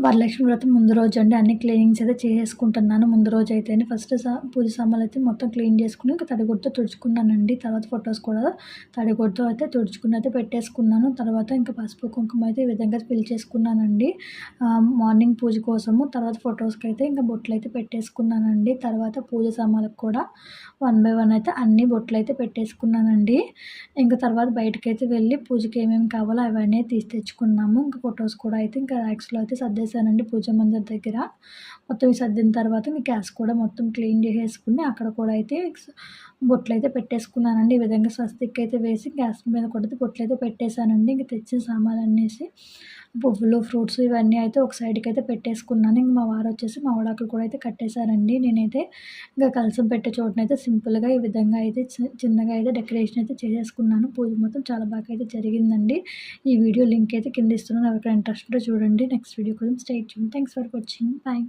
వరలక్ష్మి వ్రతం ముందు రోజు అండి అన్ని క్లీనింగ్స్ అయితే చేసేసుకుంటున్నాను. ముందు రోజు అయితేనే ఫస్ట్ పూజ సామాన్లయితే మొత్తం క్లీన్ చేసుకొని ఇంక తడిగుడ్డతో తుడుచుకున్నానండి. తర్వాత ఫోటోస్ కూడా తడిగుడ్డతో అయితే తుడుచుకుని అయితే పెట్టేసుకున్నాను. తర్వాత ఇంకా పసుపు, కుంకుమ అయితే ఈ విధంగా ఫిల్ చేసుకున్నానండి. మార్నింగ్ పూజ కోసము. తర్వాత ఫోటోస్‌కైతే ఇంకా బొట్లయితే పెట్టేసుకున్నానండి. తర్వాత పూజ సామాన్లకు కూడా వన్ బై వన్ అయితే అన్ని బొట్లయితే పెట్టేసుకున్నానండి. ఇంక తర్వాత బయటకైతే వెళ్ళి పూజకి ఏమేమి కావాలో అవన్నీ తీసి తెచ్చుకున్నాము. ఇంక ఫోటోస్ కూడా అయితే ఇంకా ర్యాక్స్‌లో అయితే సర్దేశానండి పూజ మందిర్ దగ్గర. మొత్తం సర్దిన తర్వాత ఇంక గ్యాస్ కూడా మొత్తం క్లీన్ చేసేసుకొని అక్కడ కూడా అయితే బొట్లయితే పెట్టేసుకున్నానండి. ఈ విధంగా స్వస్తిక్ అయితే వేసి గ్యాస్ మీద కూడా బొట్లయితే పెట్టేశానండి. ఇంక తెచ్చిన సామాన్లన్నేసి పువ్వులు, ఫ్రూట్స్ ఇవన్నీ అయితే ఒక సైడ్‌కైతే పెట్టేసుకున్నాను. ఇంక మా వారొచ్చేసి మామిడాకులు కూడా అయితే కట్టేశారండి. నేనైతే ఇంకా కలశం పెట్టే చోటనైతే సింపుల్‌గా ఈ విధంగా అయితే చిన్నగా అయితే డెకరేషన్ అయితే చేసేసుకున్నాను. పూజ మొత్తం చాలా బాగా అయితే జరిగిందండి. ఈ వీడియో లింక్ అయితే కింద ఇస్తున్నాను. ఎవరికైనా ఇంట్రెస్ట్ ఉంటే చూడండి. నెక్స్ట్ వీడియో కోసం stay tuned. Thanks for watching. By.